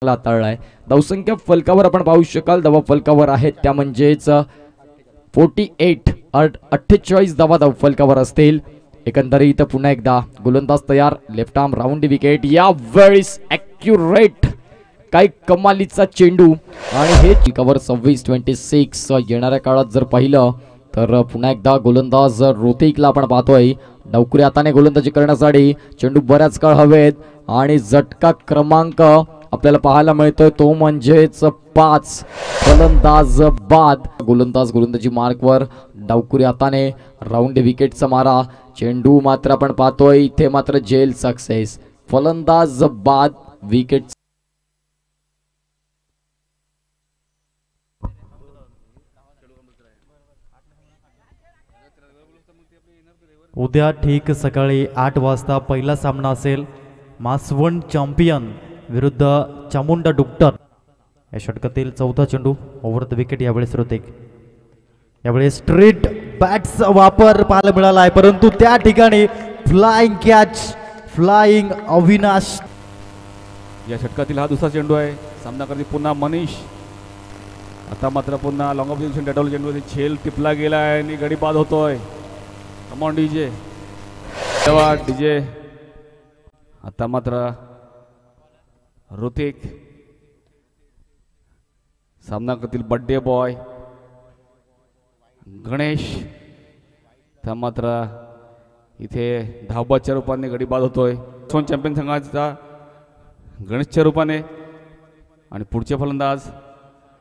हाताळलाय। धावसंख्या फलकावर आपण पाहू शकाल, धावा फलकावर आहेत त्या म्हणजेच 48 धावा धाव फलकावर असतील। एकंदरीत पुन्हा एकदा गोलंदाज तयार, लेफ्ट आर्म राऊंड विकेट, या वेळेस ॲक्युरेट काय कमालीचा चेंडू आणि हे कव्हर 26-26 येणाऱ्या काळात जर पाहिलं तर पुन्हा एकदा गोलंदाज रोतिकला आपण पाहतोय डावकुरी हाताने गोलंदाजी करण्यासाठी चेंडू बऱ्याच काळ हवेत आणि झटका क्रमांक आपल्याला पाहायला मिळतोय तो म्हणजेच 5 फलंदाज बाद। गोलंदाजी मार्कवर डावकुरी हाताने राऊंड विकेटचा मारा, चेंडू मात्र आपण पाहतोय इथे मात्र जेल सक्सेस, फलंदाज बाद, विकेट। उद्या ठीक सकाळी 8 वाजता पहिला सामना असेल मासवण चॅम्पियन विरुद्ध चामुंडा डुक्टर। या षटकातील चौथा चेंडू ओव्हर द विकेट यावेळेस रोतिक, यावेळेस स्ट्रेट बॅट्सचा वापर पाहायला मिळाला आहे परंतु त्या ठिकाणी फ्लाइंग कॅच, फ्लाइंग अविनाश। या षटकातील हा दुसरा चेंडू आहे, सामना करते पुन्हा मनीष। आता मात्र पुन्हा लॉंग ऑफ पोझिशन डेटॉल चेंडू झेल टिपला गेला आहे आणि गडी बाद होतोय। Come on DJ, DJ. आता मात्र ऋतिक सामना करतील बर्थडे बॉय गणेश। त्या मात्र इथे धावबाच्या रूपाने गडी बाद होतोय सोन चॅम्पियन संघाचा गणेशच्या रूपाने आणि पुढचे फलंदाज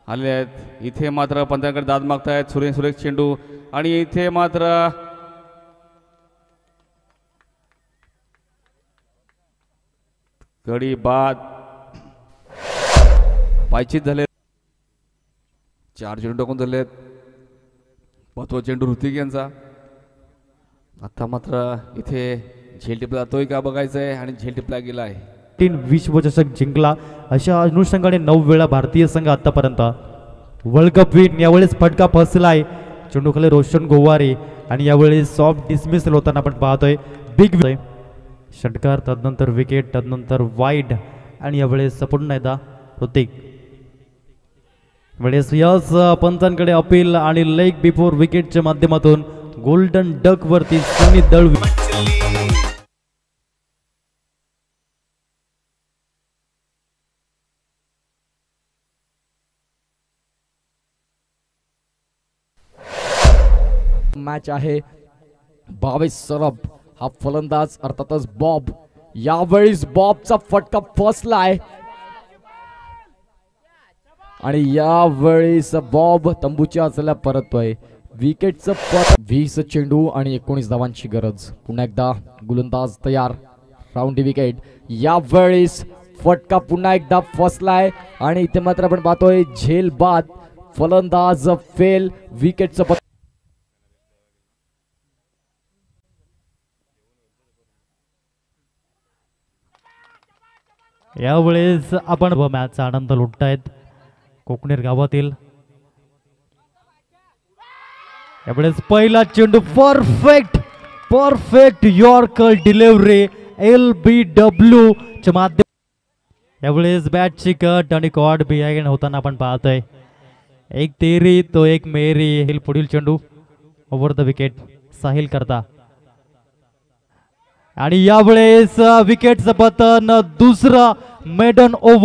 आले आहेत। इथे मात्र पंचांकडे दाद मागतायत सुरेख चेंडू आणि इथे मात्र गडी बाद, पायचीत झाले, 4 चेंडू टाकून झालेत। 5वा चेंडू ऋतिक यांचा। आता मात्र इथे झेल टिपला जातोय का बघायचंय आणि झेल टिपला गेला आहे। 3 विश्वचषक जिंकला अशा अनुषंगाने 9 वेळा भारतीय संघ आतापर्यंत वर्ल्ड कप विन। यावेळेस फटका फसलाय चेंडू खाली रोशन गोवारे आणि यावेळेस सॉफ्ट डिसमिसल होताना आपण पाहतोय बिग षटकार, तदनंतर विकेट, तदनंतर वाईड आणि यावेळेस पुन्हा एकदा ऋतिक। वेळेस यस पंचांकडे अपील आणि लेग बिफोर विकेटच्या माध्यमातून गोल्डन डक वरती सनी दळ। मॅच आहे 22 सरब, हा फलंदाज अर्थातच बॉब। यावेळेस बॉबचा फटका फसलाय आणि यावेळेस बॉब तंबूच्या आचल्या परततोय। विकेटचं पत 20 चेंडू आणि 19 धावांची गरज। पुन्हा एकदा गोलंदाज तयार, राऊंड विकेट, यावेळेस फटका पुन्हा एकदा फसलाय आणि इथे मात्र आपण पाहतोय झेल बाद, फलंदाज फेल, विकेटचं पत। यावेळेस आपण मॅचचा आनंद लुटतायत कोकणेर गावातील। यावेळेस पहिला चेंडू परफेक्ट यॉर्कर डिलिव्हरी LBW च्या माध्यम। यावेळेस बॅटची कट आणि कॉर्ड बिहाइंड होताना आपण पाहतोय एक तेरी तो एक मेरी। पुढील चेंडू ओव्हर द विकेट साहिल करता आणि यावेळेस विकेटचं पतन, दुसरा मेडन ओव्हर।